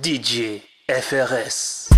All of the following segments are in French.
DJ FRS.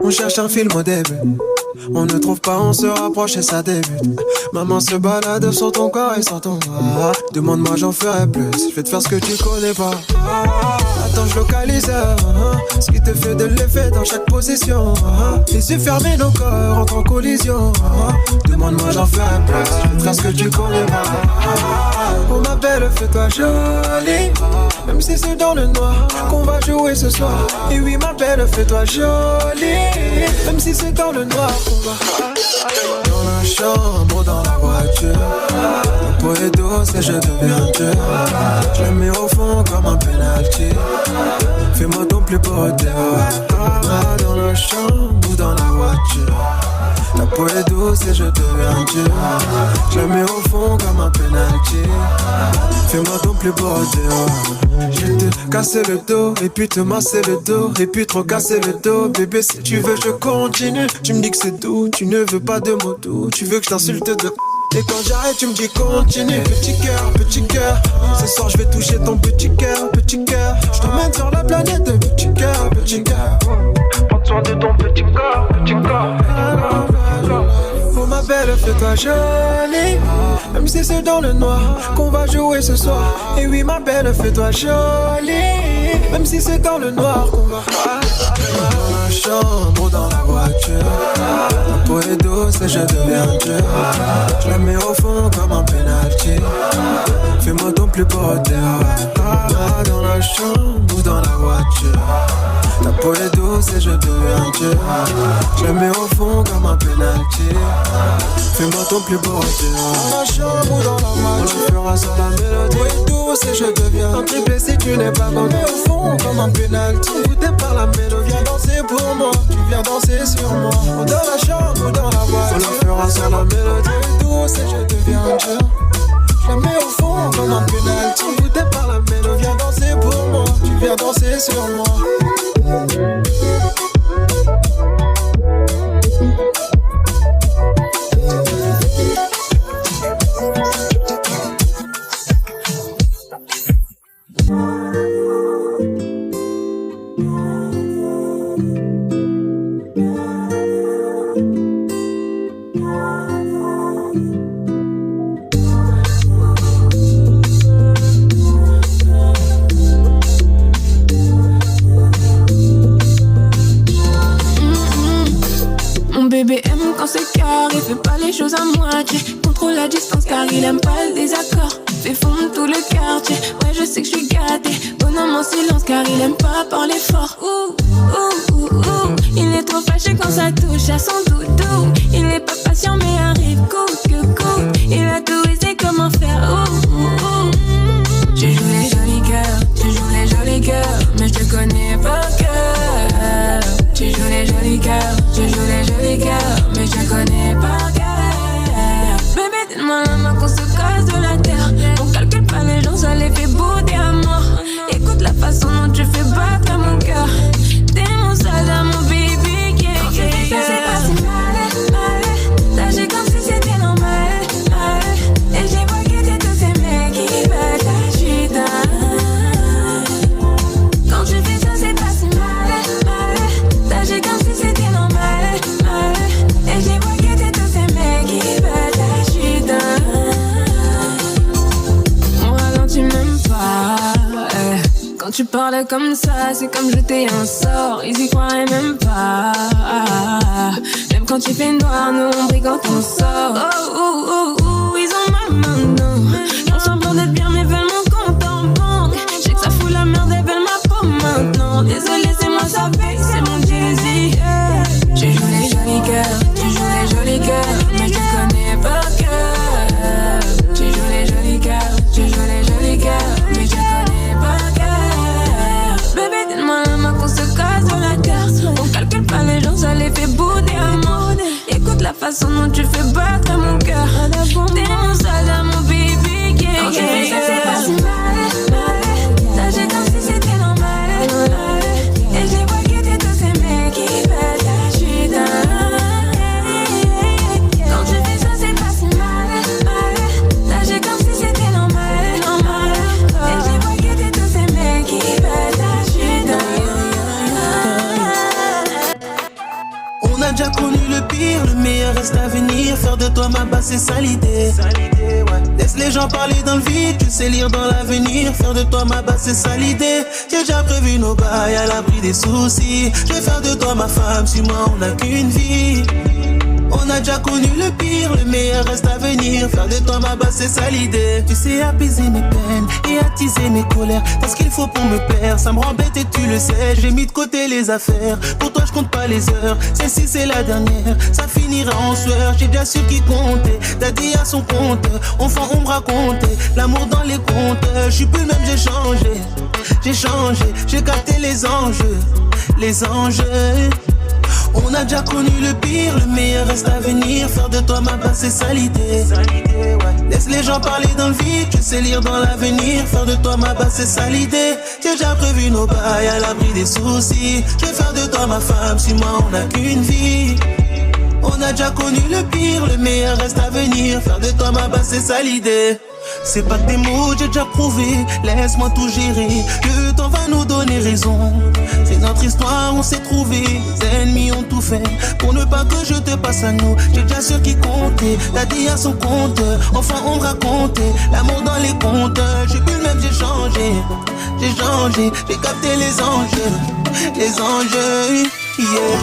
On cherche un film au début, on ne trouve pas, on se rapproche et ça débute. Maman se balade sur ton corps et sur ton bras. Demande-moi, j'en ferai plus, je vais te faire ce que tu connais pas. Attends, je localise ce qui te fait de l'effet dans chaque position. Les yeux fermés, nos corps entrent en collision. Demande-moi, j'en ferai plus, je vais te faire ce que tu connais pas. Oh ma belle, fais-toi jolie, même si c'est dans le noir qu'on va jouer ce soir. Et oui ma belle, fais-toi jolie, même si c'est dans le noir qu'on va. Dans la chambre, dans la voiture, ta peau est douce et je deviens dur. Je la mets au fond comme un penalty. Fais-moi ton plus beau débat. Dans la chambre ou dans la voiture, ta peau est douce et je deviens dur. Je la mets au fond comme un penalty. Fais-moi ton plus beau débat. Je vais te casser le dos et puis te masser le dos et puis trop casser le dos. Bébé, si tu veux je continue. Tu me dis que c'est doux, tu ne veux pas de mots doux. Tu veux que je t'insulte de et quand j'arrête tu me dis continue. Petit cœur, petit cœur, ce soir je vais toucher ton petit cœur, petit cœur. Je t'emmène sur la planète, petit cœur, petit cœur. Prends soin de ton petit corps, petit corps. Oh ma belle, fais-toi jolie, même si c'est dans le noir qu'on va jouer ce soir. Et oui ma belle, fais-toi jolie, même si c'est dans le noir qu'on va. Dans la chambre ou dans la voiture, ta peau est douce et je deviens dur. Je la mets au fond comme un penalty. Fais-moi ton plus beau débat. Dans la chambre ou dans la voiture, ta peau est douce et je deviens dur. Je la mets au fond comme un penalty. Fais-moi ton plus beau débat. Dans la chambre ou dans la voiture, on le fera sur la mélodie. Ta peau est douce et je deviens un triplé si tu n'es pas content. Au fond comme un penalty. Goûté par la mélodie. Viens danser pour moi, tu viens danser sur moi. Dans la chambre ou dans la voiture, on le fera sur la mélodie. Ta peau est douce et je deviens dur. Je la mets au fond comme un penalty. Goûté par la mélodie. Viens danser pour moi, tu viens danser sur moi. Bébé aime quand c'est carré, fait pas les choses à moitié. Contrôle la distance car il aime pas le désaccord. Fait fondre tout le quartier, ouais je sais que je suis gâtée. Bonhomme en silence car il aime pas parler fort. Il est trop fâché quand ça touche à son doudou. Il est pas patient mais arrive coûte que coûte. Il a tout essayé comment faire. Tu joues les jolis cœurs, tu joues les jolis cœurs, mais je te connais par cœur. Tu joues les jolis cœurs, tu joues les jolis cœurs, mais je te connais par cœur. Bébé, donne-moi la main qu'on se casse de la terre. On calcule pas les gens, ça les fait bouder à mort. Écoute la façon dont tu fais battre mon cœur. T'es mon soldat, mon baby, yeah, yeah, yeah. Ça c'est pas si mal, t'agis comme si c'était normal, et j'ai vois que t'es tous ces mecs qui veulent ta chute. Quand tu fais ça c'est pas si mal, t'agis comme si c'était normal, et j'ai vois que t'es tous ces mecs qui veulent ta chute. Moi non tu m'aimes pas, quand tu parles comme ça, c'est comme jeter un sort. Ils y croiraient même pas. Même quand tu fais noir, nous on brille quand on sort. Ils ont mal maintenant. Ils ont semblant d'être bien, mais veulent mon compte en banque. Je sais que ça fout la merde, elles veulent ma peau maintenant. Désolé, c'est moi, ça paye, c'est mon Jay-Z. Tu joues les jolis cœurs, tu joues les jolis cœurs, mais je te connais par cœur. Tu joues les jolis cœurs, tu joues les jolis cœurs, mais je te connais par cœur. Bébé, donne-moi la main qu'on se casse ma base, c'est ça l'idée. Laisse les gens parler dans le vide, tu sais lire dans l'avenir. Faire de toi ma base, c'est ça l'idée. J'ai déjà prévu nos bails à l'abri des soucis. Je vais faire de toi ma femme, si moi on n'a qu'une vie. On a déjà connu le pire, le meilleur reste à venir. Faire de toi ma base, c'est ça l'idée. Tu sais apaiser mes peines et attiser mes colères. Parce qu'il faut pour me plaire, ça me rend bête et tu le sais. J'ai mis de côté les affaires, pour toi je compte pas les heures. Celle-ci c'est la dernière, ça finira en sueur. J'ai déjà su qui comptait, t'as dit à son compte. Enfin on me racontait, l'amour dans les comptes. Je suis plus le même, j'ai changé, j'ai capté les enjeux. On a déjà connu le pire, le meilleur reste à venir. Faire de toi ma base, c'est ça l'idée. Laisse les gens parler dans le vide, je sais lire dans l'avenir. Faire de toi ma base, c'est ça l'idée. J'ai déjà prévu nos bails à l'abri des soucis. Je vais faire de toi ma femme, si moi on n'a qu'une vie. On a déjà connu le pire, le meilleur reste à venir. Faire de toi ma base, c'est ça l'idée. C'est pas que des mots, j'ai déjà prouvé. Laisse-moi tout gérer, le temps va nous donner raison. C'est notre histoire, on s'est trouvés. Les ennemis ont tout fait pour ne pas que je te passe à nous. J'ai déjà su qui comptait, t'as dit à son compte. Enfin on me racontait l'amour dans les comptes. J'ai plus le même, j'ai changé, j'ai capté les enjeux, yeah.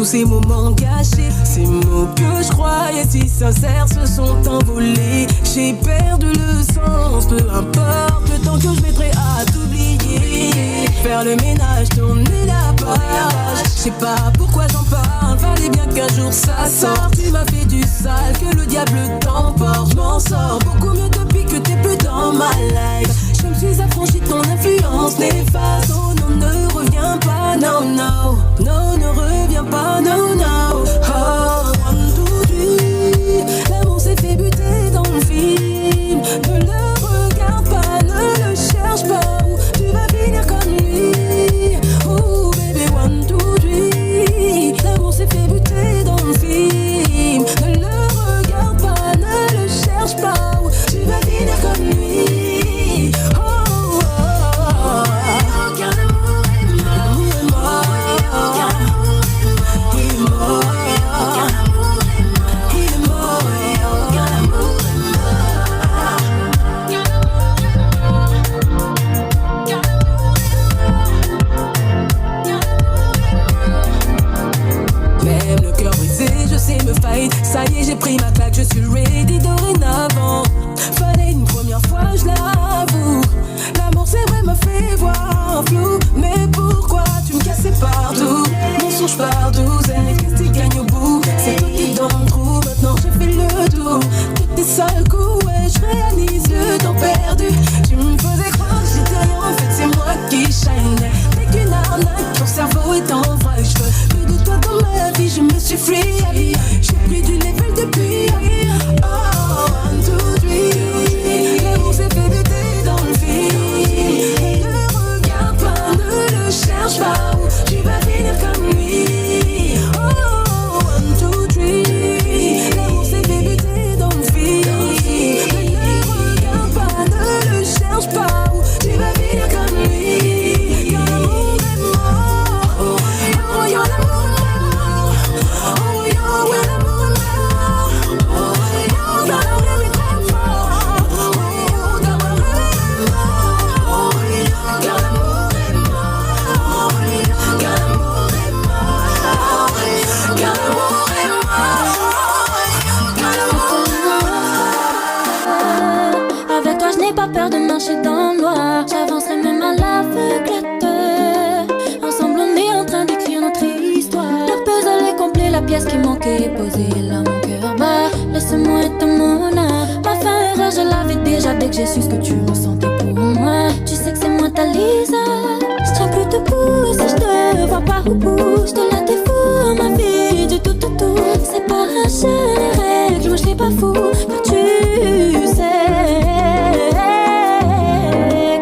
Ces moments gâchés, ces mots que je croyais si sincères se sont envolés. J'ai perdu le sens, peu importe le temps que je mettrai à t'oublier. Faire le ménage, tourner la page. Je sais pas pourquoi j'en parle, fallait bien qu'un jour ça sorte. Tu m'as fait du sale, que le diable t'emporte. Je m'en sors beaucoup mieux depuis que t'es plus dans ma life. Je me suis affranchie de ton influence néfaste. Oh non, ne reviens pas, non, non. Non, ne reviens pas, non, non. Oh, 1, 2, 3. L'amour s'est fait buter dans le film. Ne le regarde pas, ne le cherche pas. Ou tu vas finir comme lui. Oh, baby, 1, 2, 3. L'amour s'est fait buter dans le film. Ne le regarde pas, ne le cherche pas. Ou tu vas finir comme lui. Oh, oh, oh, oh. Aucun amour. déposé là mon cœur bat. Laisse-moi être mon âme. Ma fin erreur, je l'avais déjà dès que j'ai su ce que tu ressentais pour moi. Tu sais que c'est moi ta Lisa. Je tiens plus debout si je te vois pas au bout. Je te la défous, ma vie, du tout. C'est pas arracher les règles, moi je l'ai pas fou. Quand tu sais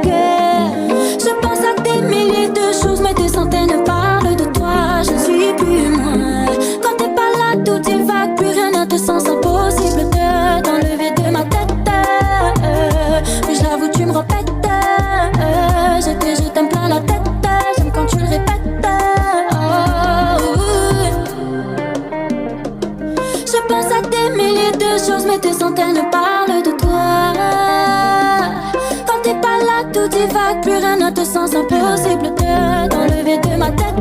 que je pense à des milliers de choses, mais des centaines parlent de toi. Je ne suis plus moi. Quand t'es pas là, tout est vague, plus rien n'a de sens. Impossible de t'enlever de ma tête. Mais je l'avoue, tu me répètes. Je t'aime plein la tête. J'aime quand tu le répètes. Je pense à des milliers de choses, mais des centaines parlent de toi. Quand t'es pas là, tout est vague, plus rien n'a de sens. Impossible de t'enlever de ma tête.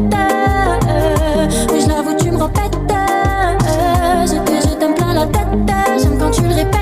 Mais je l'avoue, tu me répètes. Je t'aime plein la tête. J'aime quand tu le répètes.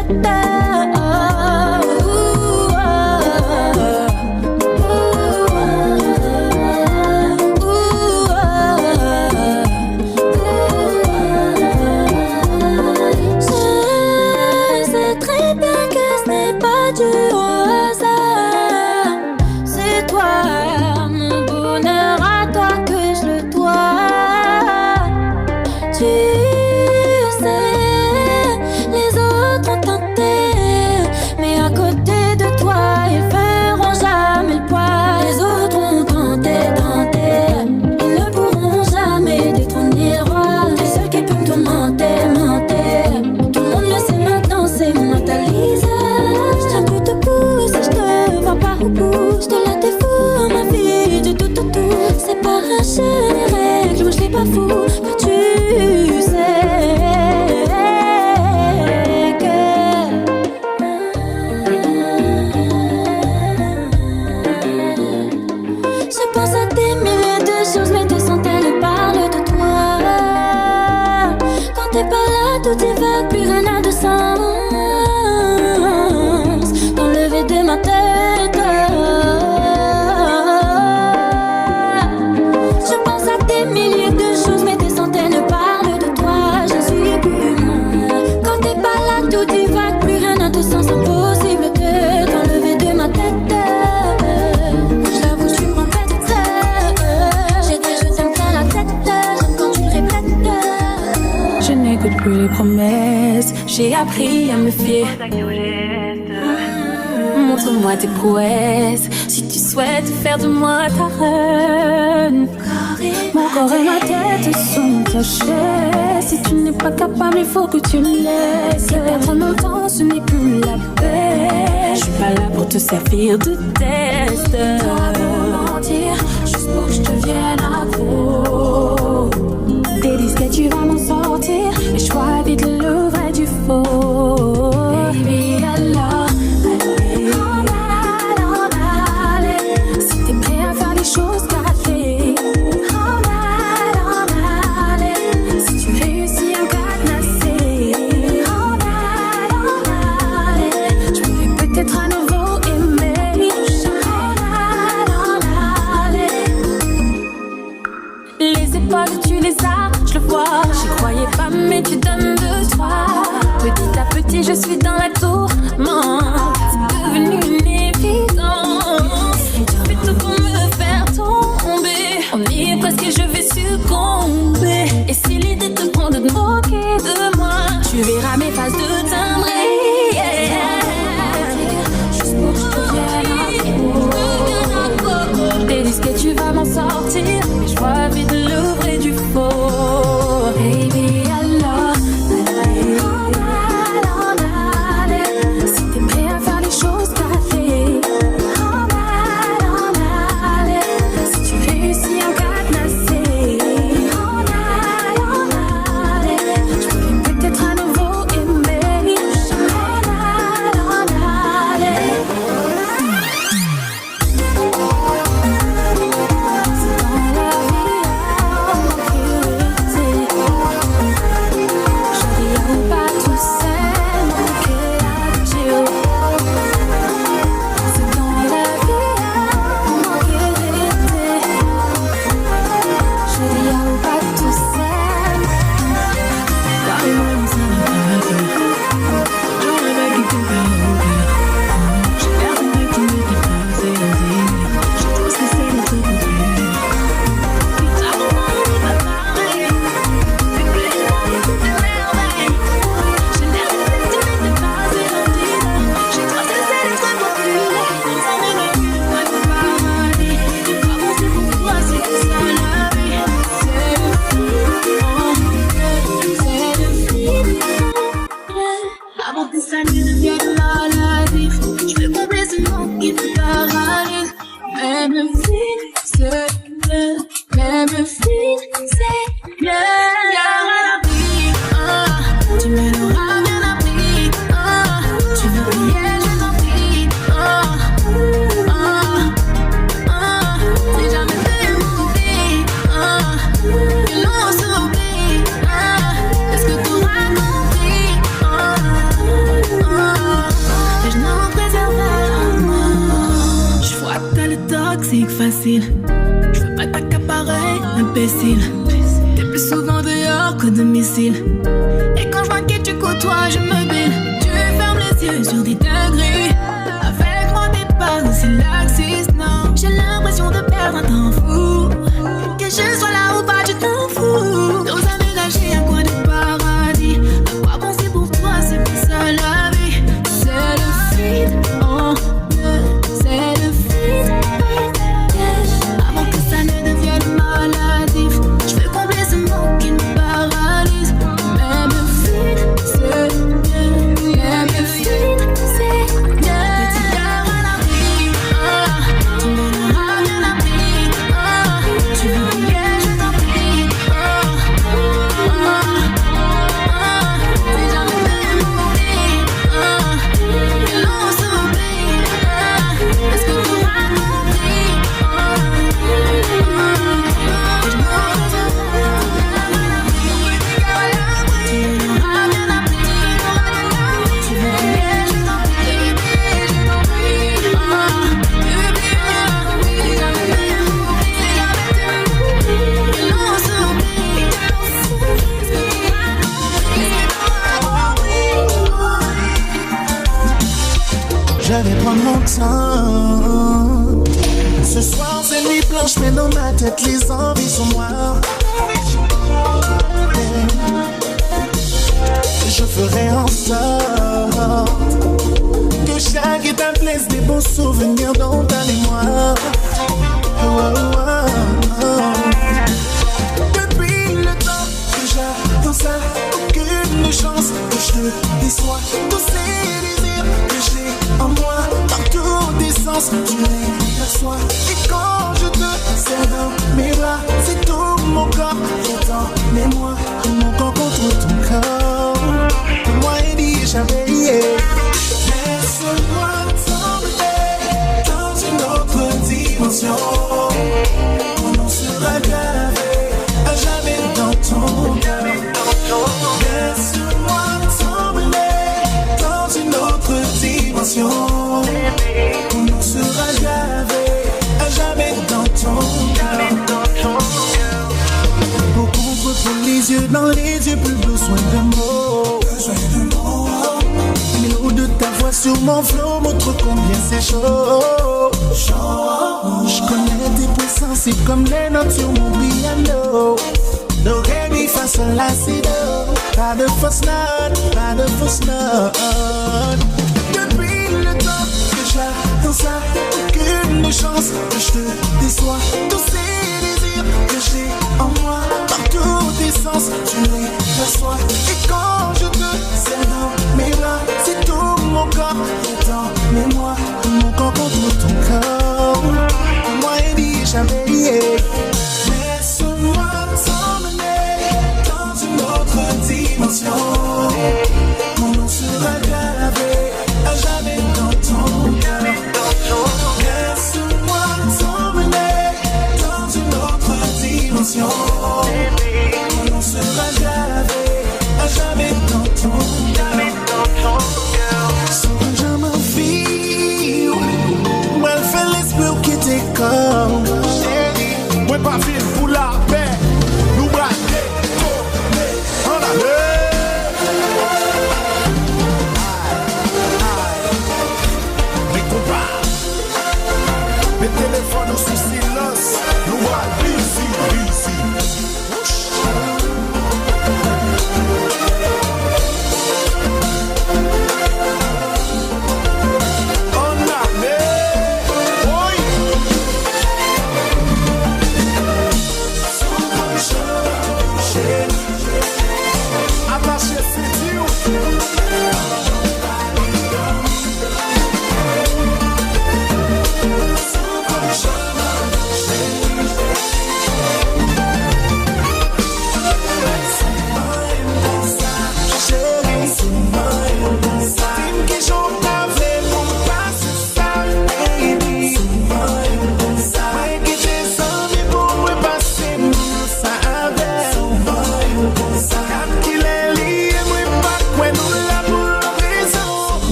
Les règles, moi je l'ai pas fou. Mais tu sais que je pense à des milliers de choses, mais des centaines parlent de toi. Quand t'es pas là, tout est vague, plus rien n'a de sens. T'enlever de ma tête. Plus les promesses, j'ai appris à me fier. Montre-moi tes prouesses, si tu souhaites faire de moi ta reine. Mon corps et ma tête sont tachés. Si tu n'es pas capable, il faut que tu me laisses. Perdre mon temps, ce n'est plus la paix. Je suis pas là pour te servir de test. Toi pour mentir, juste pour que je devienne accro. Des disquettes, tu vas m'en sortir. Mais je vois vite le vrai du faux. Baby, alors, allez. Si t'es prêt à faire les choses gâtées. Allez. Si tu réussis à cadenasser. Allez. Je pourrais peut-être à nouveau aimer. Les épaules, tu les as. Je le vois, j'y croyais pas, mais tu donnes de toi. Petit à petit, je suis dans la tourmente. C'est devenu une évidence. Tu fais tout pour me faire tomber. On y est presque et je vais succomber. Et si l'idée te prend de te moquer de moi, tu verras mes phases de timbré. Juste pour que je devienne accro. Des disques, tu vas m'en sortir. Mais je vois vite le vrai du faux. Baby, alors, allez. Si t'es prêt à faire les choses parfaites. Allez. Si tu réussis à cadenasser. Allez. Je pourrais peut-être à nouveau aimer. Allez. Même le fil, c'est mieux. Tu me l'auras bien appris. Tu veux briller, je t'en prie. J'ai jamais fait mourir. Que l'on s'oublie. Est-ce que t'auras compris? Et je n'en préserve pas. Je vois que t'as le toxique facile. Je veux pas t'accaparer, imbécile. T'es plus souvent dehors qu'au domicile. Et quand je vois que tu côtoies, je me bile. Tu fermes les yeux sur des degrés. Avec moi t'es pas aussi laxiste, non. J'ai l'impression de perdre un temps fou. Que je sois là ou pas, tu t'en fous. Nos amis gâchés, un coin de paradis. À quoi bon c'est pour toi, c'est pas ça la vie. C'est le feed, c'est le feed. Avant que ça ne devienne maladif, je veux combler ce manque qui me paralyse. Même le feed, c'est mieux. Même le feed, c'est mieux. Petit cœur à l'abri, tu me l'auras bien appris. Tu veux briller, je t'en prie. C'est jamais fait mourir. Que l'on s'oublie. Est-ce que tu auras compris? J'allais prendre mon temps. Ce soir c'est nuit blanche, mais dans ma tête les envies sont noires. Je ferai en sorte que chaque étape laisse des bons souvenirs dans ta mémoire. Depuis le temps que j'attends ça, aucune chance que je te déçois. Tous ces désirs que j'ai en moi, dans tous des sens, tu les perçois. Et quand je te serre dans mes bras, c'est tout mon corps qui est en mémoire. Mon corps contre ton corps, moi et dit jamais. Laisse-moi t'emmener dans une autre dimension. Mon nom sera gravé à jamais dans ton cœur. Laisse-moi t'emmener dans une autre dimension. Mon nom sera gravé à jamais dans ton cœur. Pour qu'on retrouve les yeux dans les yeux, plus besoin de mots. Les mots de ta voix sur mon flow montrent combien c'est chaud. Je connais tes points sensibles comme les notes sur mon piano. Do, ré, mi, fa, sol, la, si, do. Pas de fausses notes, pas de fausses notes. Depuis le temps que j'attends ça, aucune chance que je te déçois. Tous ces désirs que j'ai en moi, dans tous tes sens, tu les perçois. Et quand je te serre dans mes bras, c'est tout mon corps qui est en mémoire. Mon corps contre ton corps, moi et dit jamais. Laisse-moi t'emmener dans une autre dimension. Mon nom sera gravé à jamais dans ton cœur. Laisse-moi t'emmener dans une autre dimension. Mon nom sera gravé à jamais dans ton cœur. Sans jamais vivre, moi elle fait l'esprit qui t'écolle. Moi pas vivre pour la paix. Nous braquer, en allée. Mais compas, mes téléphones sous silence. Nous braquer ici.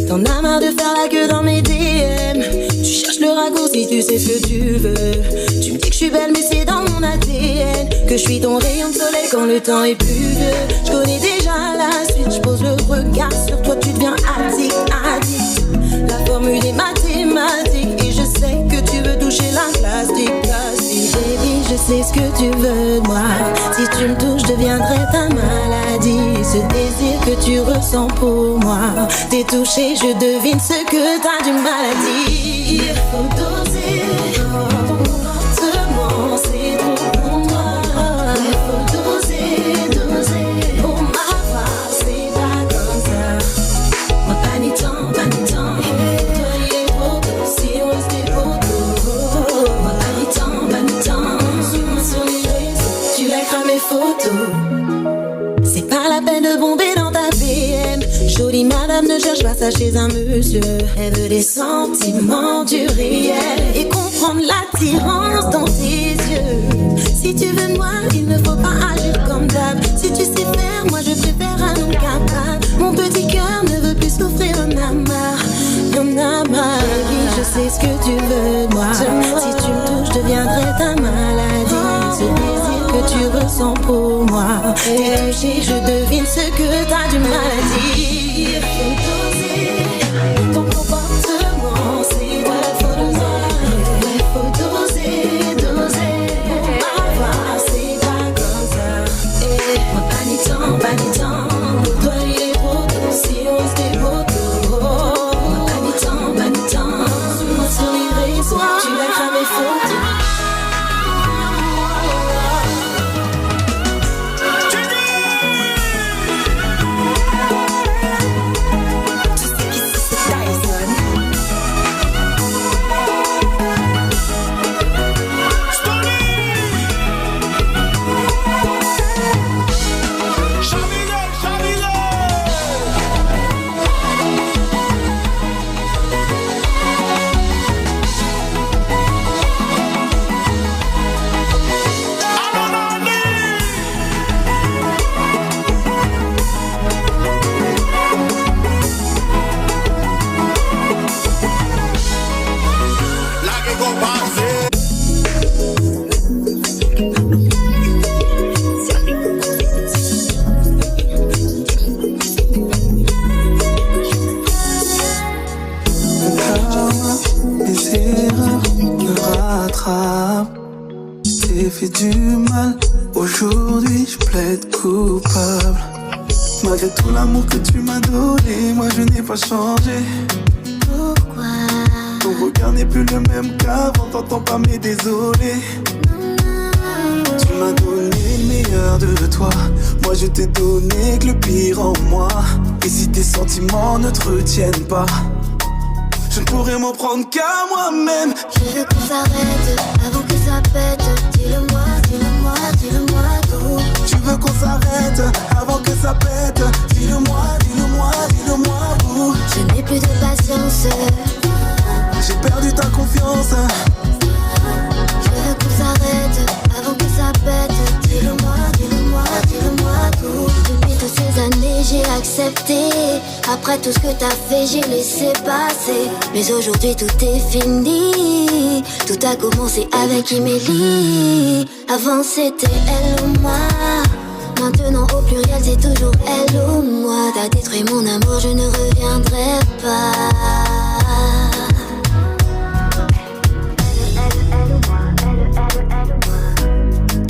T'en as marre de faire la queue dans mes DM. Tu cherches le raccourci, tu sais ce que tu veux. Tu me dis que je suis belle mais c'est dans mon ADN. Que je suis ton rayon de soleil quand le temps est pluvieux. Je connais déjà la suite, je pose le regard sur toi, tu deviens addict, addict. La formule est mathématique et je sais que tu veux toucher la plastique. Baby, je sais ce que tu veux de moi. Si tu me touches, je deviendrai ta maladie. Ce désir que tu ressens pour moi. T'es touché, je devine ce que t'as du maladie. Il faut doser ton comportement, c'est trop pour moi. Il faut doser, doser. Pour m'avoir, c'est pas comme ça. Moi, pas ni temps, pas ni temps. Toi, il est trop tôt, si on restait trop tôt. Moi, pas ni temps, pas ni temps. Suis-moi sur les réseaux, tu likeras mes photos. C'est pas la peine de bomber dans ta PM. Jolie madame ne cherche pas ça chez un monsieur. Elle veut des sentiments du réel et comprendre l'attirance dans tes yeux. Si tu veux de moi, il ne faut pas agir comme d'hab. Si tu sais faire, moi je préfère un homme capable. Mon petit cœur ne veut plus souffrir, un amarre. Y'en a marre, baby, je sais ce que tu veux de moi. Si tu me touches, je deviendrai ta maladie. Ce désir que tu ressens pour moi. T'es touché, je devine ce que t'as du maladie. Il faut doser ton comportement, c'est toi il faut doser. Il faut doser, doser. Pour m'avoir, c'est pas comme ça. Moi pas ni temps, pas ni temps. Toi il est trop tôt, si on se dévote. Moi pas ni temps, pas ni temps. Suis-moi sur les réseaux, tu likeras mes photos. T'es fait du mal, aujourd'hui je plaide coupable. Malgré tout l'amour que tu m'as donné, moi je n'ai pas changé. Pourquoi? Ton regard n'est plus le même qu'avant, t'entends pas mais désolé. Tu m'as donné le meilleur de toi, moi je t'ai donné que le pire en moi. Et si tes sentiments ne te retiennent pas, je ne pourrais m'en prendre qu'à moi-même. Je veux qu'on s'arrête avant que ça pète. Dis-le-moi, dis-le-moi, dis-le-moi tout. Tu veux qu'on s'arrête avant que ça pète. Dis-le-moi, dis-le-moi, dis-le-moi tout. Je n'ai plus de patience. J'ai perdu ta confiance. Je veux qu'on s'arrête avant que ça pète. Dis-le-moi, dis-le-moi, dis-le-moi tout. Depuis toutes ces années j'ai accepté. Après tout ce que t'as fait j'ai laissé passer. Mais aujourd'hui tout est fini. Tout a commencé avec Emily. Avant c'était elle ou moi. Maintenant au pluriel c'est toujours elle ou moi. T'as détruit mon amour, je ne reviendrai pas.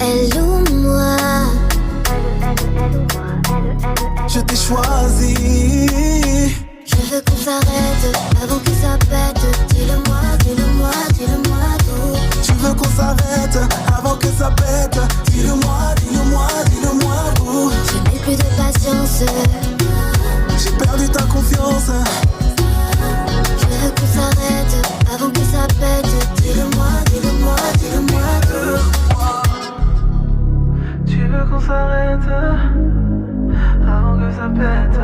Elle ou moi. Je t'ai choisi. Je veux qu'on s'arrête avant que ça pète. Dis-le-moi, dis-le-moi, dis-le-moi tout. Tu veux qu'on s'arrête avant que ça pète. Dis-le-moi, dis-le-moi, dis-le-moi tout. Je n'ai plus de patience. J'ai perdu ta confiance. Je veux qu'on s'arrête avant que ça pète. Dis-le-moi, dis-le-moi, dis-le-moi tout. Tu veux qu'on s'arrête avant que ça pète.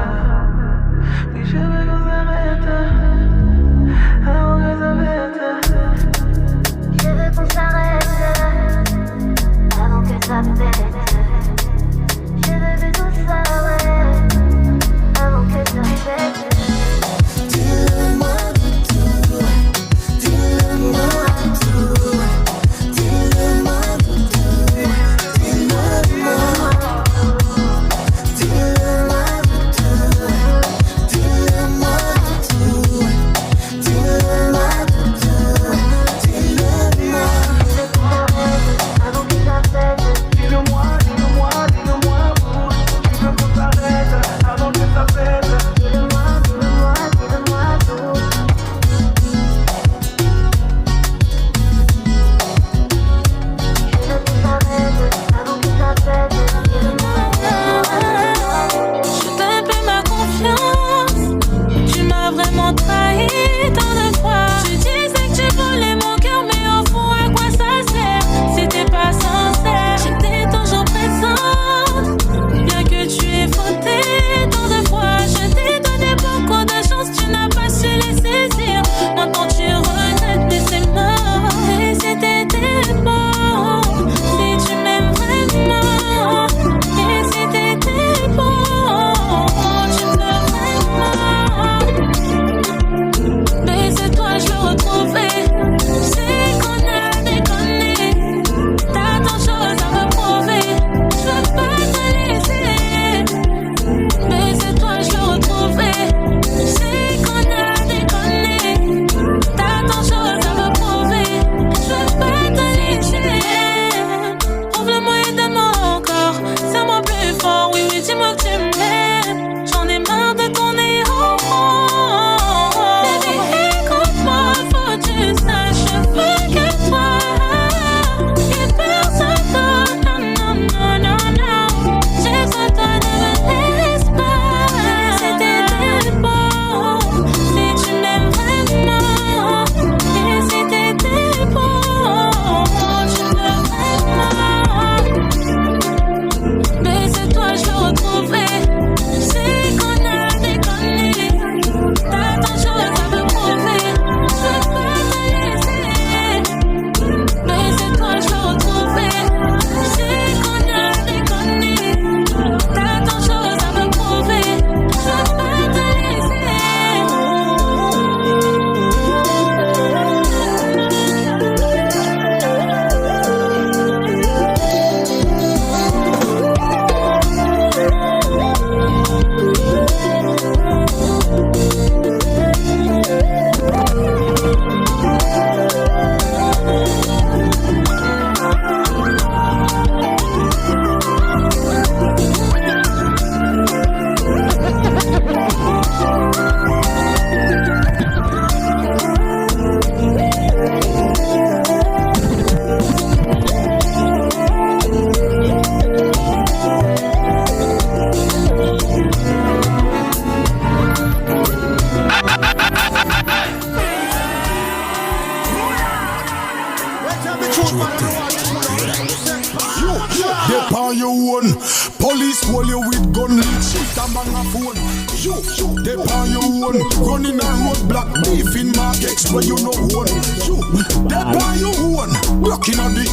They on your own, running a roadblock, beefing markets where you know one. You, they on your own, blocking on the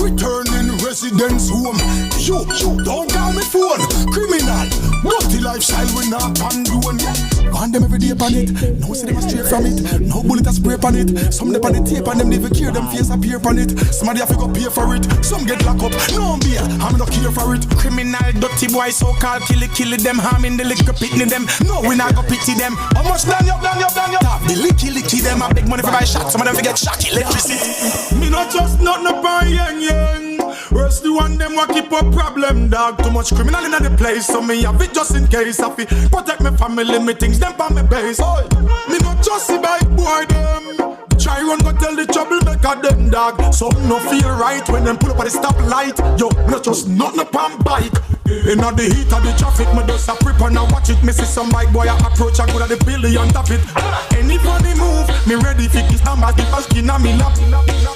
returning residence home. You, don't call me phone, criminal, multi lifestyle we not condone. Want them every day upon it, no see them straight from it, no bullet a spray upon it. Some they on the tape and them never care, them face appear upon it. Somebody have to go pay for it, some get locked up, no beer, I'm not care for it. Criminal, dirty boy, so-called killy, them harming the liquor pitney them. No, we not go pity them. How much done you? The licky them, a big money for buy shot, some of them forget shock electricity. Me not just nothing upon yang. Where's the one them what keep a problem, dog? Too much criminal in the place, so me have it just in case. I feel protect my family, me things them on my base. Me not just see by boy them. Try run go tell the trouble maker them, dog. Some no feel right when them pull up at the stoplight. Yo, me not just nothing upon bike. In all the heat of the traffic, me just a prep and I watch it. Me see some bike boy I approach, I go to the building on top it. Any funny move, me ready for kiss number. Keep a skin on me lap,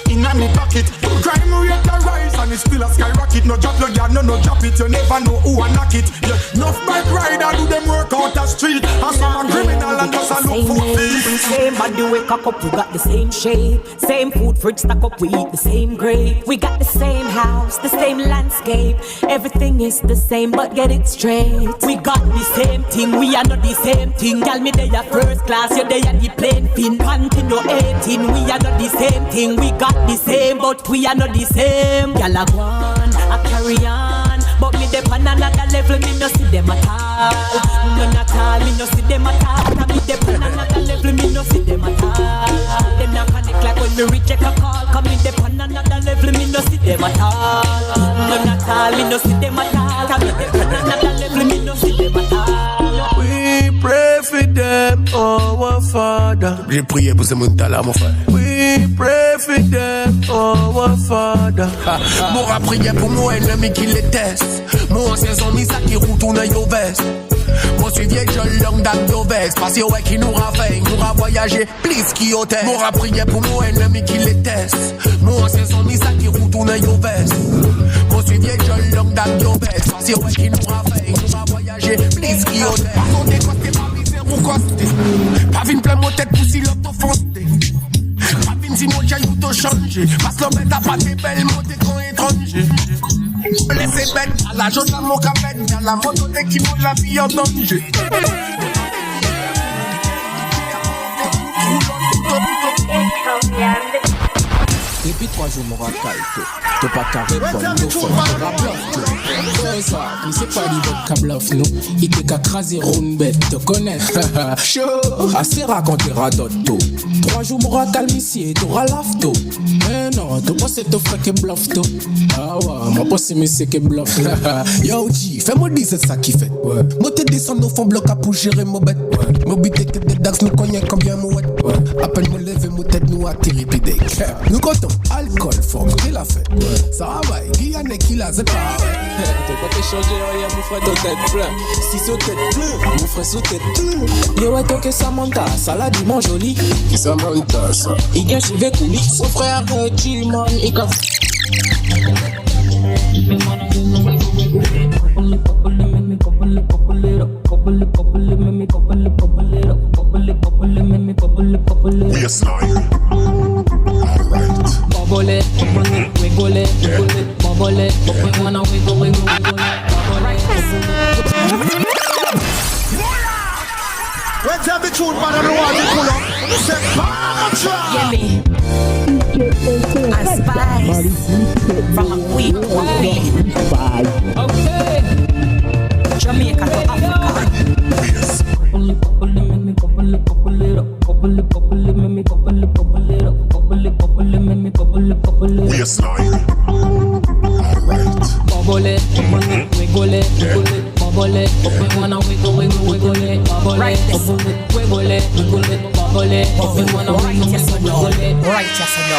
in on me pocket. Crime rate a rise and it's still a skyrocket. No drop your yard, no drop it. You never know who a knock it. Yeah, enough bike rider do them work out the street. And some a criminal and just a look for thieves. Same body we cock up, we got the same shape. Same food fridge stack up, we eat the same grade. We got the same house, the same landscape. Everything is the same, but get it straight. We got the same thing, we are not the same thing. Tell me they are first class, you they are the plain fin. Continue 18, we are not the same thing. We got the same, but we are not the same. Y'all a go on, a carry on. But me dey on another level, me no see them at all. None at all, me no see them at all. Me dey on another level, me no see them at all. Them not connect like when me reject a call. Come me dey on another level, me no see them at all. None at all, me no see them at all. Come me dey on another level, me no see them at all. We pray for them, our Father. J'ai prié pour ce monde-là, mon frère. We pray for them, our Father. M'aura prié pour mon ennemi qui les teste. Mon saison mis ça qui retourne yo veste. Mon suivi je langue dans yo veste. Parce que ouais qui nous a fait, nous a voyagé plus qui au test. M'aura prié pour mon ennemi qui les teste. Mon saison mis ça qui retourne yo veste. Mon suivi je langue dans yo veste. Parce que ouais qui nous a fait, nous a voyagé plus qui au test. Pardon des côtés, pas misère ou costé. Pas vine plein mon tête pour si l'auto foncé. Pas vine si mon jaille ou t'o changé. Parce que l'homme t'a pas des belles montées quand étranger. Laissez bête, à la jaune à mon cabane, à la moto qui monte la vie en danger. Depuis 3 jours, mon racaille, t'as pas carré pour nous faire la bluff. C'est ça, mais c'est pas du vodka bluff, non. Il t'est qu'à craser round bête, te connais. Chaud, assez raconter radotto. 3 jours, mon racaille, ici, t'auras l'afto. Mais non, t'as pas cette offre qui bluff, toi. Ah ouais, moi pas c'est mais c'est qui bluff. Yo, G, fais-moi dire c'est ça qui fait. Moi t'es descendu au fond bloc à pour gérer mon bête. Moi bité que des dax nous connaît combien mouette. À peine me lever, mon tête nous atterrit pidé. Nous comptons alcool, forme, qui l'a fait. Ça va, Guyane qui l'a zépa. T'as pas t'échanger rien, mon frère, ton tête plein. Si c'est tête plein, mon frère, c'est tête plein. Yo, ouais, toi que ça monte, ça l'a dit, mon joli. Qui ça monte ça? Il gagne chez Vécouli. Son frère, G-Man, il comme. We are slime. Alright. Bubble it, wiggle it, bubble it, we wanna wiggle it, Let's have the tune, man, I don't want to pull up. Say, Yeah, me. A spice from a weak queen. okay. Jamaica to Africa. yes. We are slime. Alright. Bubble it, wiggle it, bubble it, we wanna wiggle it, bubble it, wiggle it, bubble it, we wanna wiggle it. Right, yes or no?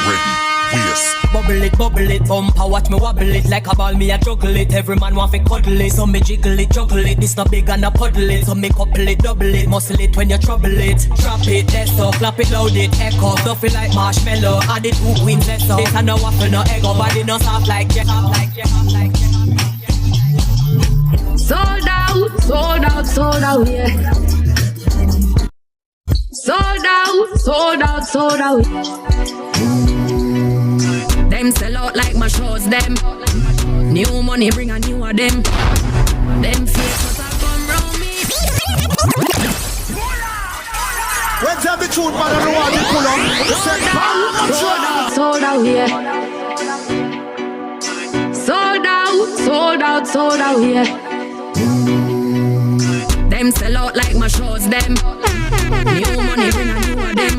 Ready. We are Bubble it, bumper, watch me wobble it. Like a ball, me a juggle it. Every man want fi cuddle it. So me jiggle it, juggle it. This not big and a puddle it. So me couple it, double it. Muscle it when you trouble it. Drop it, that's up, clap it, loud it, echo. Stuff it like marshmallow. Add it 2 queens, that's up. This a no waffle, no egg. Body no soft like Jack, Sold out, yeah. sold out. Them sell out like my shows, them. New money bring a new of them. Them fake but I come round me. When's that the truth, man? I don't want to pull up. Sold out here. Sold out here. Them sell out like my shows, them. New money bring a new of them.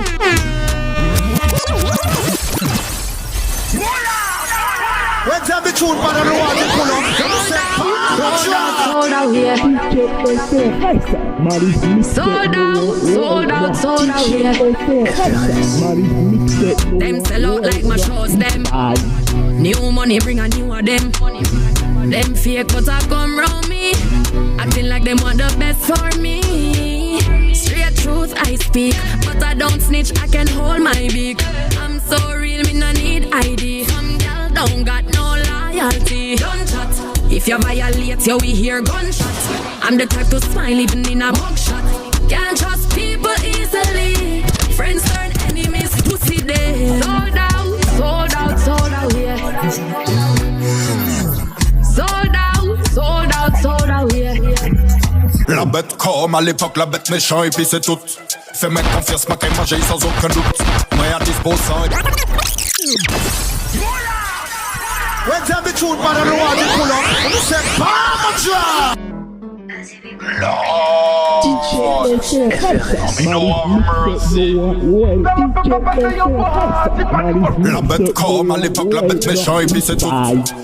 When's that the truth, man? I don't want to pull up. Sold out here. Sold out here. Them sell out like my shows, them. New money bring a new of them. Them fake but I come round me, acting like them want the best for me. Straight truth I speak, but I don't snitch, I can hold my beak. I'm so real, me no need ID. Some girl don't got no loyalty. Don't chat, if you violate, you we hear gunshots. I'm the type to smile even in a mugshot. Can't trust people easily. Friends turn enemies, pussy day. Sold out here. Sold out here. La bête comme à l'époque, la bête méchant et puis c'est tout. Fais-moi confiance, ma qu'elle manger sans aucun doute. Moi à disposant. When's that the truth, man? I don't want to pull up. C'est pas mon job. La bête comme à l'époque, la bête méchant et puis c'est tout.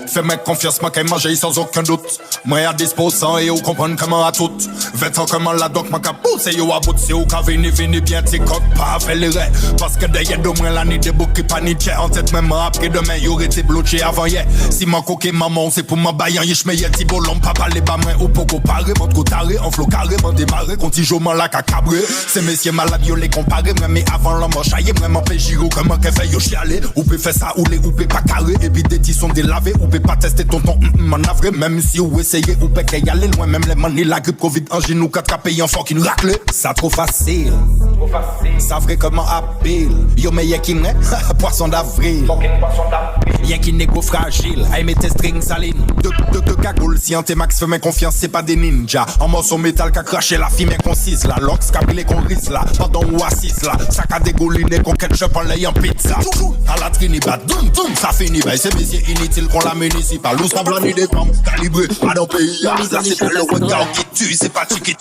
Fais-moi confiance, ma qu'elle manger sans aucun doute. Moi à disposant et vous comprenez comment à tout. Vêtements comment la doc m'a pousse et vous à bout. Si vous vini bien t'y coque pas fait les rêves. Parce que derrière de moi la nuit des boucs qui paniquent. En tête même après demain y'aurait été bloqué avant hier. Si ma coquille maman c'est pour ma baillant y'y j'm'y y'a tibo l'homme papa les bas mains ou pour comparer. Mon coup taré en flot carrément démarré. Contijoment la cacabré. Ces messieurs malades y'ont les comparé. Mais avant l'homme chaillé vraiment fait giro. Comment qu'elle fait y'o chialer. Ou peut faire ça ou les ou peut pas carré. Et puis des tissons délavés. Ou peut pas tester tonton m'en avré. Même si ou essayez ou peut qu'elle y aller loin. Même les mani la grippe Covid en genou 4 payés en fucking racle. Ça trop facile. Ça vrai comment appelle. Yo mais y'a qui n'est poisson d'avril. Y'a qui n'est go fragile. Aïe mets tes strings salines. De cagoules si en tes max fais mes confiance c'est pas des ninjas. En morceau métal qu'a craché la fille mais concise là. L'ox qu'a brûlé qu'on risque là. Pendant ou assise là. Ça qu'a dégouliné qu'on ketchup en l'ayant pizza. À la trinibad doum doum ça finit. Ben c'est messieurs inutiles qu'on la municipale. Nous sommes la nuit des femmes calibrées. Pas dans le pays. Là c'est pas le regard qui tue. C'est pas tiki.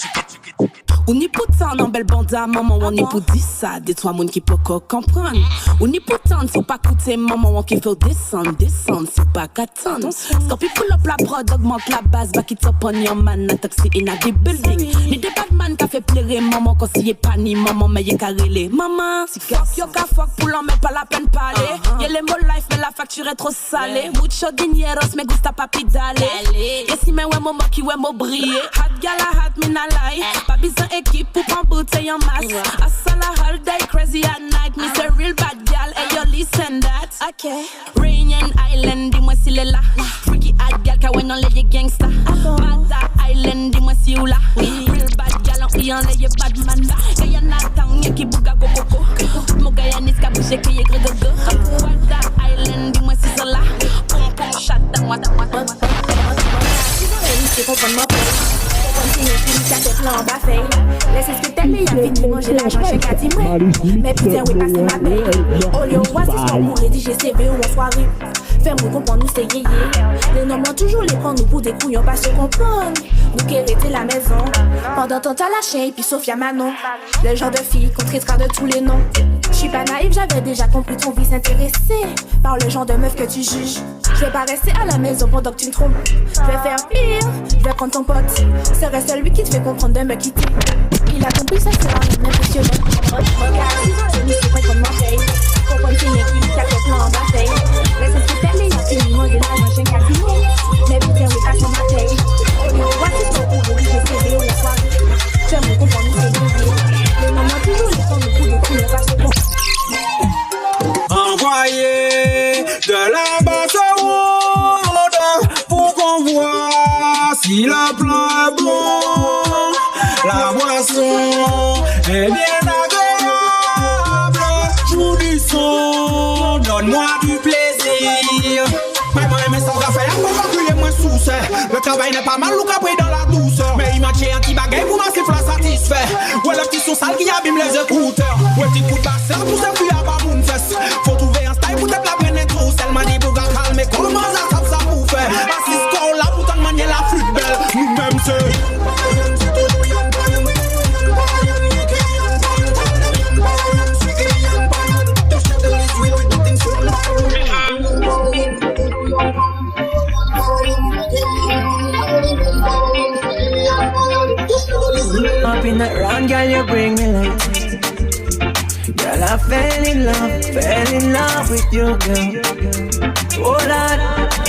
On y pour tant en belle bande à maman, on y pour dire ça. Des trois monde qui peut comprendre. On y pour tant, faut pas coûter maman, on qui fait descendre, c'est pas qu'attendre. Scorpio pull up la prod, augmente la base, back it up on your man, a taxi in a the building. Ni des bad man qui fait plaire maman, quand s'y est pas ni maman, mais y'a qu'à relais. Maman, si fuck yo ka fuck pour l'en mettre pas la peine parler. Y'a les mots life, mais la facture est trop salée. Mucho dineros, me gusta papi dale. Et si mais ouais maman qui ouais mo briller. Hot gala hot, me na lie. Pas besoin équipe pour prendre bouteille en masse. I saw la whole day crazy at night. Me say real bad gal, hey yo listen that. Okay. Rainian Island, dis-moi s'il est là. Freaky hot gal, ka when on lay gangsta. Bada Island, dis-moi si ou là. Real bad gal, on y en lay bad man là. Gaya Natang, y'a qui bouga go coco. Mon gaya niska bouché que y'a gré go. Bada Island, dis-moi si c'est là. Pom pom chat dans moi. C'est pour prendre ma place. Continue, puis ça te plan en bas fait. Laisse ce que t'aimes, y'a fini manger l'argent chez Katimoué. Mais putain, oui, passer ma paix. Au lieu où c'est pour rédiger CV ou en soirée. Fais-moi comprendre, nous c'est yéyé. Les noms ont toujours les prendre nous pour des couillons, pas se comprendre. Nous qui hériter la maison. Pendant ton temps lâché, et puis Sophia Manon. Le genre de fille qu'on traitera de tous les noms. J'suis pas naïve, j'avais déjà compris ton vice intéressé par le genre de meuf que tu juges. J'vais pas rester à la maison pendant que tu me trompes. J'vais faire pire, j'vais prendre ton pote. Serait celui qui te fait comprendre de me quitter. Il a compris ça, c'est vraiment impressionnant. Regarde, je n'y suis pas comme ma fille. Comprendre qu'il n'est plus qu'à ton plan en bataille. Laisse ce que t'aimes, il a fini manger l'argent chez Casino. Mais putain, oui, pas son bataille. Au lieu où c'est pour vous, j'ai CV ou la soirée. Fais-moi comprendre, nous c'est dévié. Les mamans toujours les prendre le coup de coups, pas se comprendre. Envoyez de la basse ronde pour qu'on voit si le plan est bon. La boisson est bien agréable. Le travail n'est pas mal, ou qu'après dans la douceur. Mais il m'a tué un petit bagaille pour massif la satisfait. Ouais, le petit son sale qui abîme les écouteurs. Ouais, petit coup de basse, pour ça, puis à baboune fesse. Faut trouver un style pour te la prendre trop. Elle m'a dit pour calmer, comment ça vous fait. Assis corps là, pour t'en manier la flûte belle. Nous-mêmes, c'est. Up in that round, girl, you bring me light. Girl, I fell in love with you, girl. Oh Lord,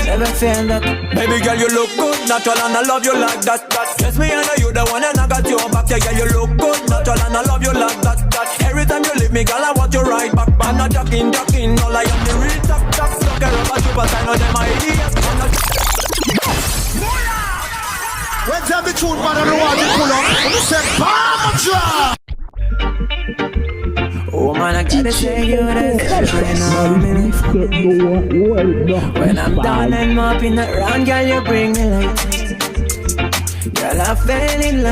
never felt that. Baby girl, you look good, natural, and I love you like that. Yes, me and you the one, and I got your back. Yeah, girl, you look good, natural, and I love you like that. Every time you leave me, girl, I want you right back. I'm not jacking, all I am the real top. Look at rubber super sign, know them ideas. When tell the truth, man, I don't want to pull up. You say, bomb drop. Oh man, I gotta say you this. When I'm down and up in that round, girl, you bring me light. Girl, I fell in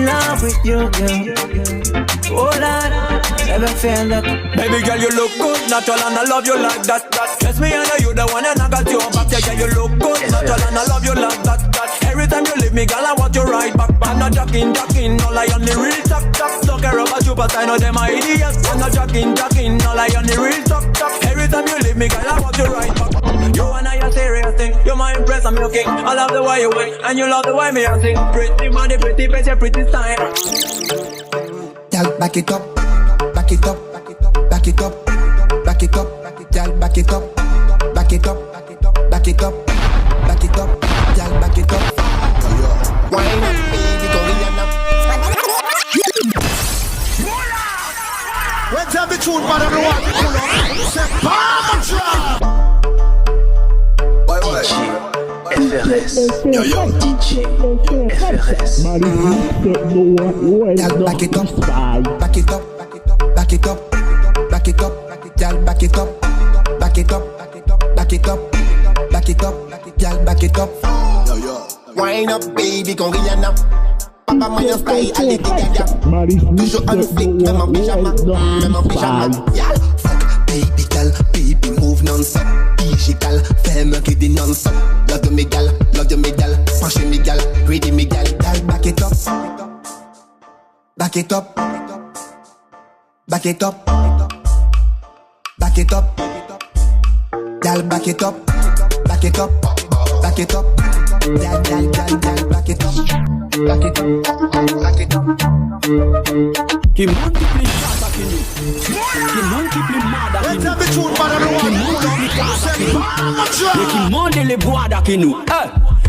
love with you, girl. Oh Lord, never felt that. Baby girl, you look good, natural, and I love you like that. Yes, me and you the one, and I got your back. Yeah, girl, you look good, natural, and I love you like that. Every time you leave me, girl, I want you right back. I'm not jacking, all I on the real top. Look at rubber super sign, know them ideas. I'm not jacking, all I on the real top. Every time you leave me, girl, I want you right back. You and I are serious thing. You're my impress, I'm your king. I love the way you wait, and you love the way me I sing. Pretty money, pretty face, you're pretty style. Girl, back it up, back it up, back it up, back it up, girl, back it up, back it up, back it up, back it up, girl, back it up. Wine up, baby, go in up. When tell the truth, man, I don't want to pull up. You say, bomb drop. FRS, yo, DJ, FRS. Girl, back it up, back it up, back it up, back it up, girl, back it up, back it up, back it up, back it up, girl, back it up. Wine up, baby, con Rihanna. Papa, moi, un style, allez, dégage. Toujours en flic, même en pyjama, même en pyjama. Y'all, fuck, baby, girl, baby, move non-stop. Digital, fais-moi que des non-stop. Love me, gal, penche me, gal, ready me, gal, back it up. Back it up. Back it up. Back it up. Gal, back it up. Back it up. Back it up. Gal, back it up. Back it up. Back it up. Qui multiplie chata qui nous. Qui multiplie mada qui nous. Qui multiplie casa qui nous. Et qui monde les bois qui nous.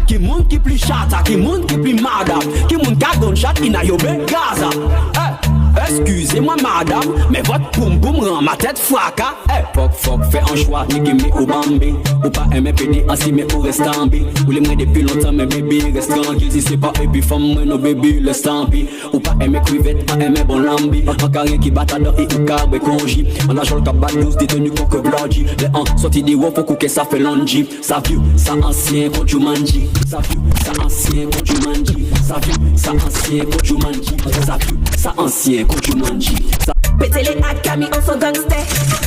Qui multiplie chata, qui multiplie mada. Qui monde gagne chat in a yobe Gaza. Excusez-moi madame, mais votre poum poum rend ma tête fracas. Fuck, fais un choix, ni gimme ou bambi. Ou pas aimer pédé, ainsi mais ou reste en bi. Ou les mains depuis longtemps, mais bébé reste tranquille. Si c'est pas épi femme, moi nos bébés le stampi. Ou pas aimer crevette, pas aimer bon lambi. En carré qui bat à dans et ou carré conji. En achol cabane 12 détenu pour que blodji. Les ans sortis des wop, faut que ça fait longi. Ça vieux, ça ancien, quand tu mangi. Ça vieux, ça ancien, quand tu mangi. Ça vieux, ça ancien, quand tu mangi. Ça vieux, ça ancien. Pété les Akami en son gangster.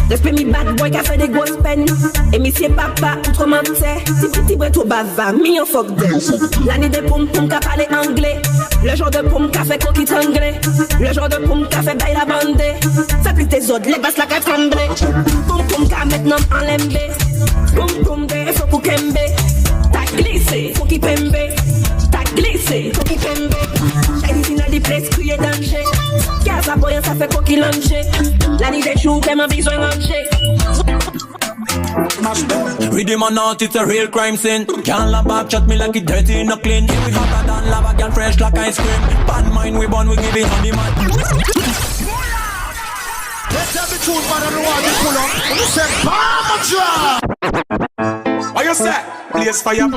Respect mi bad boy qui a fait des grosses peines. Et monsieur papa outrement t'sais. Si petit bret au bava, mi en fuck d'elle. L'année de poum poum qui a parlé anglais. Le genre de poum qui a fait coquille anglais. Le genre de poum qui a fait bail la bande. Fais plus tes autres, les basses la qui tremblé. Poum poum qui a maintenant en lembe. Poum poum de faut pour kembe. T'as glissé, faut qu'il pembe. T'as glissé, faut qu'il pembe. J'aille dans des places crier danger. Car ça boy, ça fait coquille langer. La nuit des choux, même en besoin ranger. Rhythm or not, it's a real crime scene. Can't la back chat me like it dirty, no clean. Here we hotter than lava, girl fresh like ice cream. Bad mind we born, we give it honey man. Let's have the truth, man, I don't want to pull up. You say, bomb drop. What you say? place fire. Hey,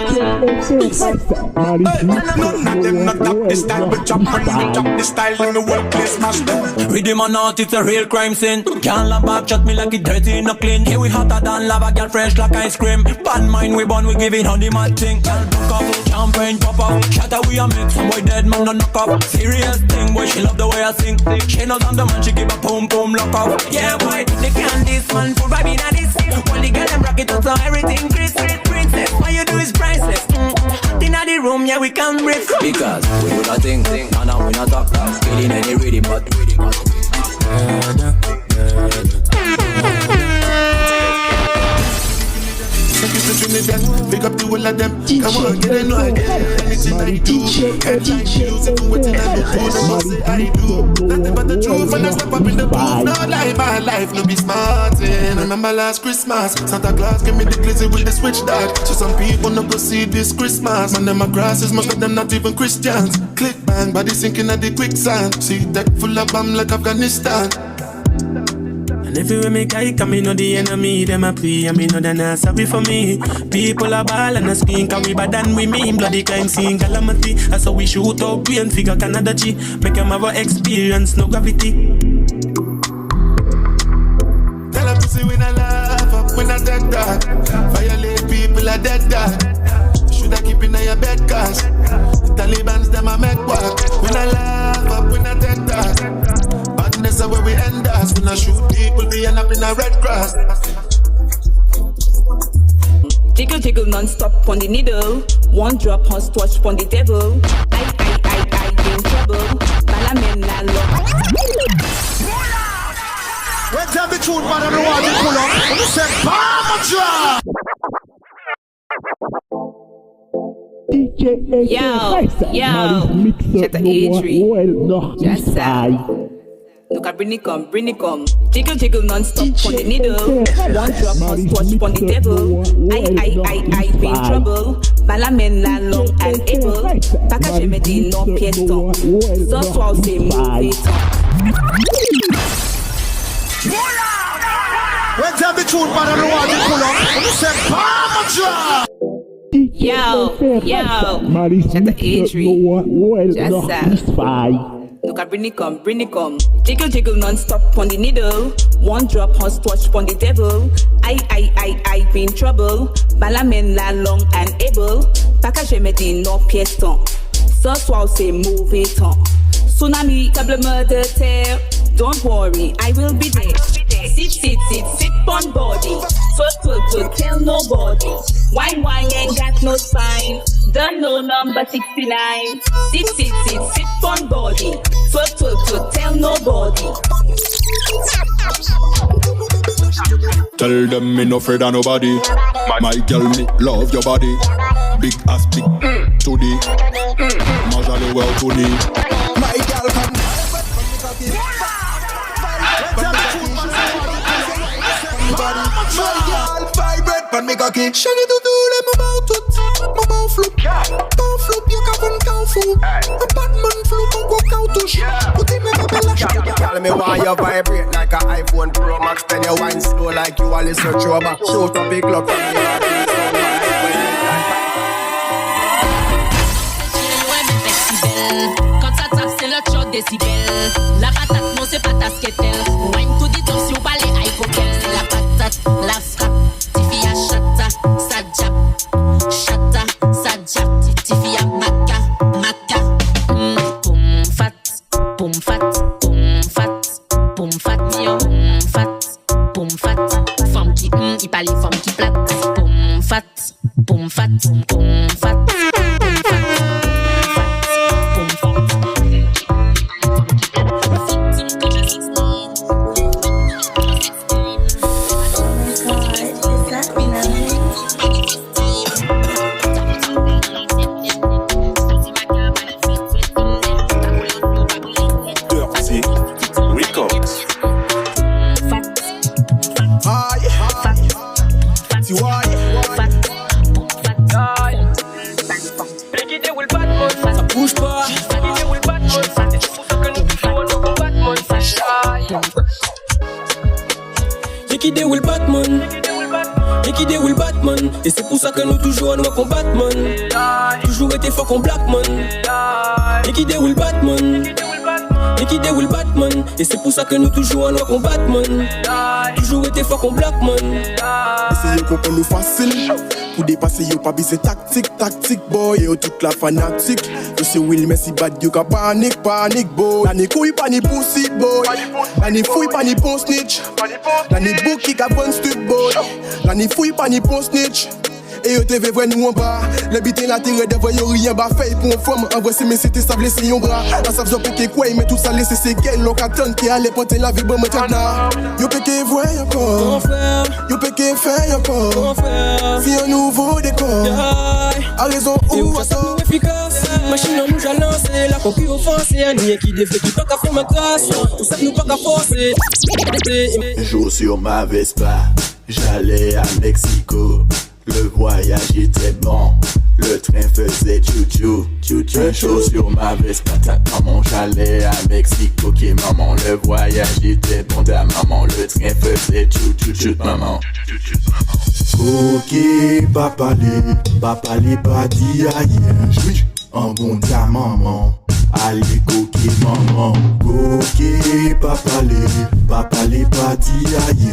none of them not top this style, but jump on you drop this style in the whole place smash them. Rhythm or not, it's a real crime scene. Can't love back, shot me like it dirty, no clean. Here we hotter than lava, girl fresh like ice cream. Bad mind we born, we give it on the mad thing. Girl broke up, champagne pop up. Shatter we a mix, some boy dead man no knock up. Serious thing, boy she love the way I sing. She knows I'm the man, she give a boom boom lock up. Yeah boy, they can't this man, full vibe in a this. Only girl them rock it out so everything Christmas. Princess, what you do is priceless. Hot inna the room, yeah we can breathe. Because we do that thing, and now we not talk. Killing any rhythm, but really got to be. Big up to all of them. Come on, get a know again. Anything I do, can't like music for what I do. I do nothing but the truth, and I step up in the booth. No lie, my life no be smart. Remember last Christmas, Santa Claus gave me the glizzy with the switch dog. So some people no go see this Christmas. Man, them my grasses, most of them not even Christians. Click bang, body sinking at the quicksand. See that full of bomb like Afghanistan. And everywhere me guy come, me know the enemy, them a pray, and me know they not sorry for me. People are ball and a scream, cause we bad and we mean. Bloody crime scene, calamity. That's how we shoot out brain, figure Canada G. Make them have a experience, no gravity. Tell them to see when I laugh up, when I dead dog. Violate people are dead dog. Should I keep in your bed, cause the Taliban's them a make work. When I laugh up, when I dead dog. That's where we end us. When I shoot people, we end up in a red grass. Jiggle, jiggle non-stop on the needle. One drop, hot watch on the devil. I in trouble. Malamen la lo. Let's have the tune, man, on the wall, you pull up. You say, yo, shut the Adri. Just that. Look at bring it come. Jiggle, jiggle non-stop on the needle. One drop, hot watch on the devil. I be in trouble. Balamen la long and able. Package me di no pieston. So swell say move it. Let's have the tune, man, on the wall, you pull up. You say, yo, shut the Adri. Just that. Look at bring it come. Jiggle, jiggle non-stop on the needle. One drop, hot watch on the devil. I be in trouble. Balamen la long and able. Package me di no pieston. So swell say move it on. Tsunami, double murder, tear. Don't worry, I will be there. Sit on body. Twerk, tell nobody. Wine, ain't got no spine. Don't know number 69. Sit on body. Twerk, tell nobody. Tell them me no afraid of nobody. My girl, me love your body. Big ass, big to the Majale well to the. My girl come. Pan me cocky, shaggy do let my mouth tout, my mouth flip, you can count fool. A Batman flip and walk out to shit. Put him in my belly. Tell me why you vibrate like an iPhone Pro Max, then you wine slow like you always search your back. Shoot a big club from your quand ça tape c'est le shot décibel. La patate non c'est pas ta skettel. Wine to the top si ou pas les high coquel. La patate, la frappe. Tifia chata, sa jap, tifia maka. Boom fat, yo. Boom fat. Femme qui il parle femme qui plate. Boom fat. Et qui déroule Batman. Et c'est pour ça que nous toujours en noir qu'on Batman. Toujours été fort qu'on Blackman. Et qui déroule Batman. Et qui déroule Batman. Et c'est pour ça que nous toujours en noir qu'on Batman. Toujours été fort qu'on Blackman. Essayez qu'on peut nous facile. Pour dépasser yo pas bise tactique boy. Et yo toute la fanatique. Yo c'est Will Messi bad yo ka panique boy. La ni couille pas ni pussy boy. La ni fouille pas ni pon snitch. La ni bouki ka bon stup boy. La ni fouille pas ni pon snitch. Et yo te ve vre nou en bas. Le bitin la tire de voye yo rien ba fay pour un femme. Envoie si mes c'était ça blessé yon bras. La savent zo peke quoi mais tout ça laissé c'est quel locaton qui allait porter la vie bon maintenant. Yo peke voye encore. Yo peke fait encore. Si un nouveau décor. A raison ou à tort. Efficace. Machine en nous j'ai lancé. La concu offensée. Un lien qui défait qui pas qu'à faire ma grâce. Tout ça nous pas qu'à forcer. Un jour sur ma Vespa, j'allais à Mexico. Le voyage était bon, le train faisait chou-chou. Un jour sur ma Vespa, ta maman, j'allais à Mexico. Ok maman, le voyage était bon, ta maman, le train faisait chou-chou, maman. Ok, papa les pas dit aïe, en bon ta maman. Allez coquille maman, ok papa les pas dit aïe,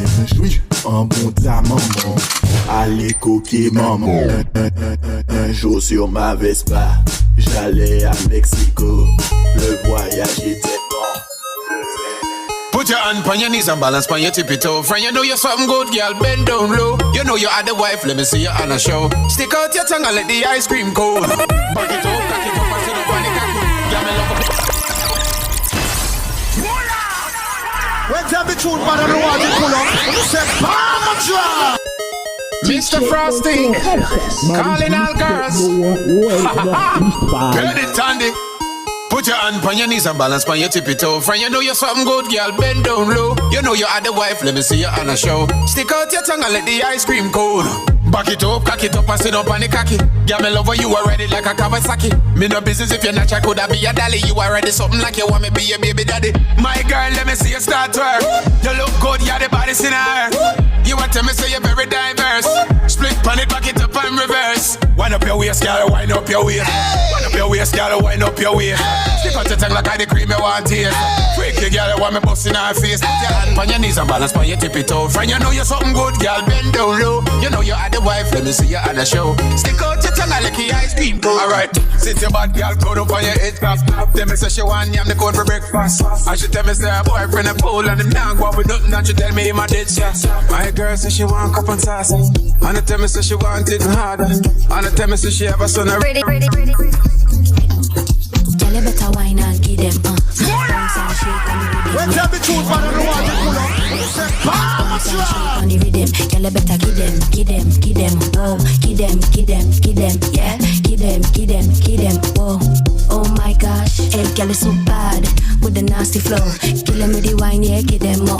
en bon ta maman. Allez coquille maman. Un jour sur ma Vespa, j'allais à Mexico. Le voyage était bon. Put your hand on your knees and balance on your tippy toe. Friend, you know you're something good, girl, bend down low. You know you are the wife, let me see you on a show. Stick out your tongue and let the ice cream cold. Back it up, cock it up, and sit up on the cocky. Give me love. When's that bitch would bother the one you pull up? You said, Palma Mr. Frosty, calling all girls. Get it, Andy. Put your hand on your knees and balance on your tippy toe. Friend, you know you're something good, girl, bend down low. You know you are the wife, let me see you on a show. Stick out your tongue and let the ice cream cold. Back it up, cock it up and sit up on the cocky. Girl, me love when you already like a Kawasaki. Me no business if you're not, I coulda be a dolly. You already something like you want me be your baby daddy. My girl, let me see you start twerk. You look good, you're the body sinner. You want to me say you're very diverse. Split pan it, back it up and reverse. Wind up your waist, girl, wind up your waist. Wind up your waist, girl, wind up your waist. Stick out your tongue like I the cream you want taste. Freaky girl, you want me busting her face. Put your hand on your knees and balance on your tippy toe. Friend, you know you're something good, girl, bend down low. You know you are the wife, let me see you on the show. Stick out your tongue like the ice cream. Alright, sit your bad girl, code up on your head top. Tell me say she want yam the code for breakfast. And she tell me say her boyfriend a pole and him now go with nothing. And she tell me him a dead shot. My girl say she want cup and sauce. And I tell me say she want it harder. And I tell me say she have a son already. Tell you better wine and give them bounce and shake on the rhythm. When's that bitch would bother the one you pull up? You said, Palma bounce and shake on the rhythm. Tell you better give them, whoa. Give them, yeah. Give them, whoa. Oh my gosh, hey girl is so bad with the nasty flow. Kill them with the wine, yeah, give them more.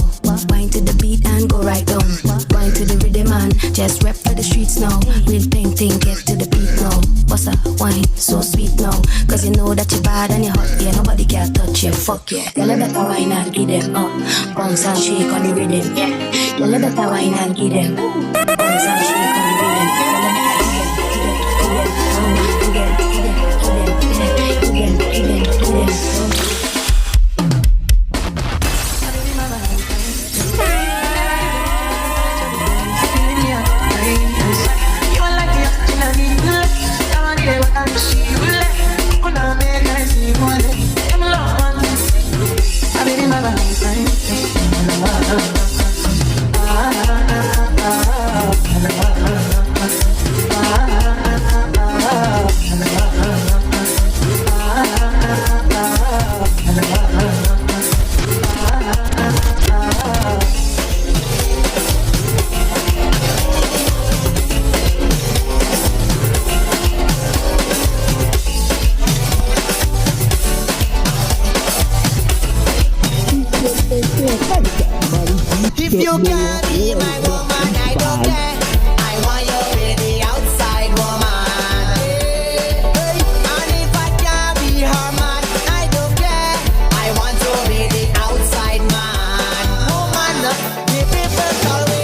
Wine to the beat and go right down. Wine to the rhythm and just rap for the streets now. Real painting, get to the beat now. What's up, wine, so sweet now. Cause you know that you're bad and you're hot, yeah. Nobody can touch you, fuck yeah. Tell her better wine and give them up. Bounce and shake on the rhythm, yeah. Tell her better wine and give them. Bounce and shake on the rhythm. Tell her better give them. If you can't be my woman, I don't care. I want you to be the outside woman. And if I can't be her man, I don't care. I want to be the outside man. Woman, the people call me.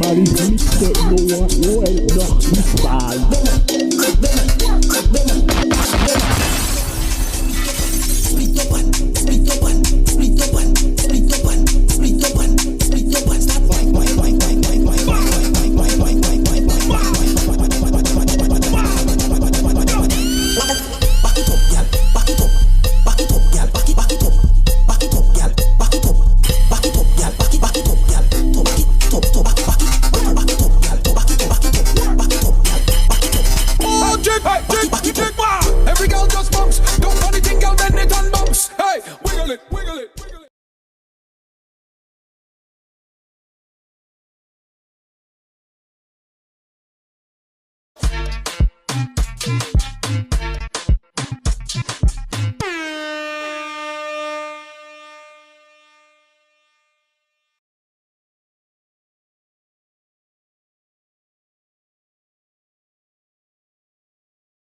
Marie,